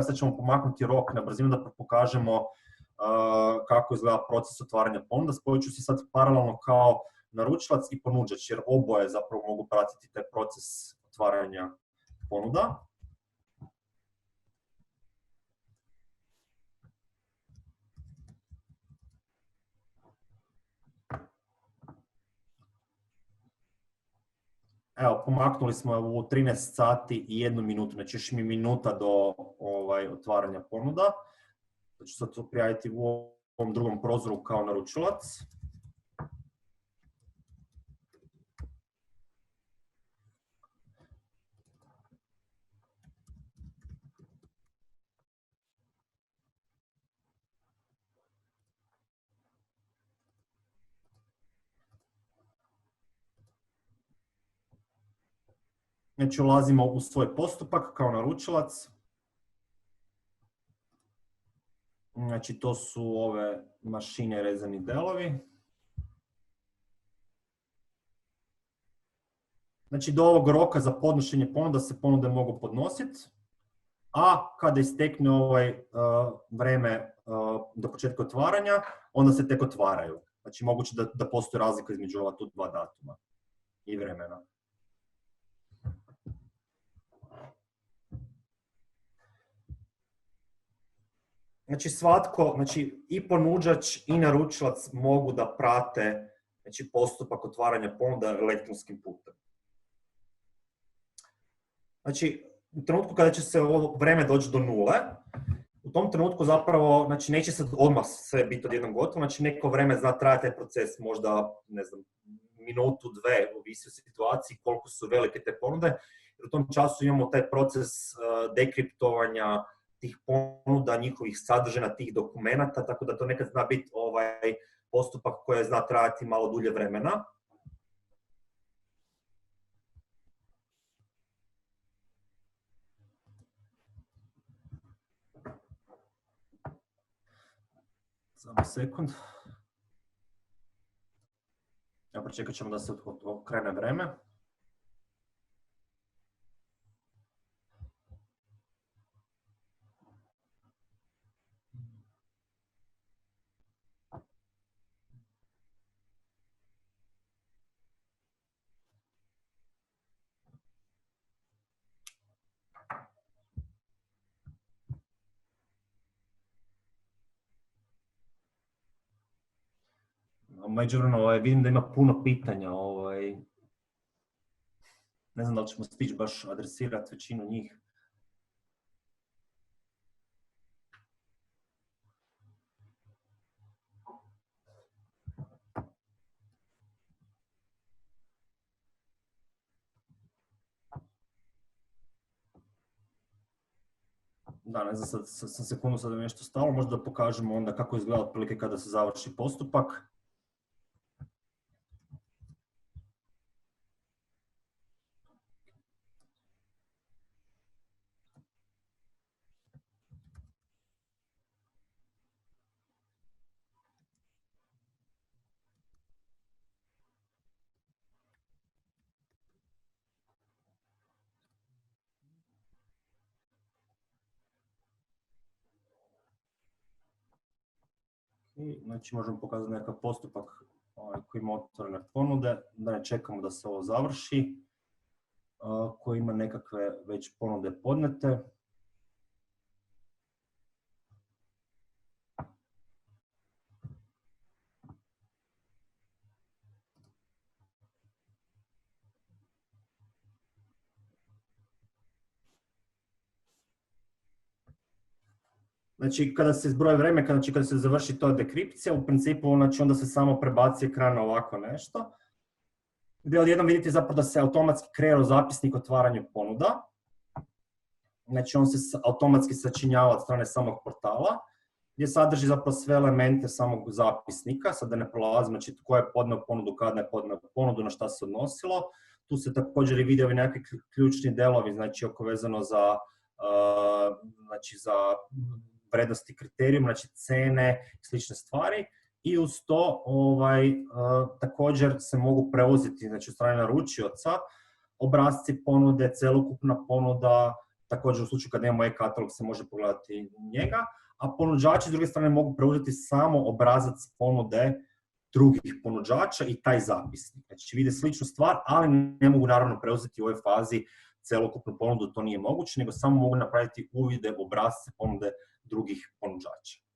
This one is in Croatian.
sad ćemo pomaknuti rok na brzinu da pokažemo kako izgleda proces otvaranja ponuda. Spojit ću se sad paralelno kao naručilac i ponuđač, jer oboje zapravo mogu pratiti taj proces otvaranja ponuda. Evo, pomaknuli smo u 13 sati i 1 minutu, znači još mi minuta do otvaranja ponuda. Znači sad to prijaviti u ovom drugom prozoru kao naručilac. Znači ulazimo u svoj postupak kao naručilac. Znači to su ove mašine rezani delovi. Znači do ovog roka za podnošenje ponuda se ponude mogu podnositi, a kada istekne vreme do početka otvaranja, onda se tek otvaraju. Znači moguće da postoji razlika između ova tu dva datuma i vremena. Znači svatko, znači i ponuđač i naručilac mogu da prate postupak otvaranja ponuda elektronskim putem. Znači u trenutku kada će se ovo vreme doći do nule, u tom trenutku zapravo, znači neće sad odmah sve biti odjednom gotovo, znači neko vreme zna trajati taj proces, možda, ne znam, minutu, dve, ovisi o situaciji koliko su velike te ponude, jer u tom času imamo taj proces dekriptovanja tih ponuda, njihovih sadržaja, tih dokumenata, tako da to nekad zna biti postupak koji zna trajati malo dulje vremena. Samo sekund. Ja počekat ćemo da se okrene vreme. Međuvremeno vidim da ima puno pitanja, ne znam da li ćemo stići baš adresirati većinu njih. Da, ne znam, sad sekundu sad je nešto stalo, možda da pokažemo onda kako izgleda otprilike kada se završi postupak. Znači možemo pokazati nekakav postupak koji ima otvorene ponude, da ne čekamo da se ovo završi, koji ima nekakve već ponude podnete. Znači, kada se zbroji vreme, kada se završi to dekripcija, u principu onda se samo prebaci ekran na ovako nešto, gdje odjednom vidite zapravo da se automatski kreira zapisnik o otvaranju ponuda. Znači, on se automatski sačinjava od strane samog portala, gdje sadrži zapravo sve elemente samog zapisnika, sad da ne prolazim, znači tko je podneo ponudu, kada je podneo ponudu, na šta se odnosilo. Tu se također i vide nekakvi ključni delovi, znači oko vezano za vrednosti kriterijuma, znači cene i slične stvari. I uz to također se mogu preuzeti, znači od strane naručioca, obrasci ponude, celokupna ponuda, također u slučaju kad nemamo e-katalog se može pogledati njega, a ponuđači s druge strane mogu preuzeti samo obrazac ponude drugih ponuđača i taj zapisnik. Znači vide sličnu stvar, ali ne mogu naravno preuzeti u ovoj fazi celokupnu ponudu, to nije moguće, nego samo mogu napraviti uvide u obrasce ponude drugih ponuđača.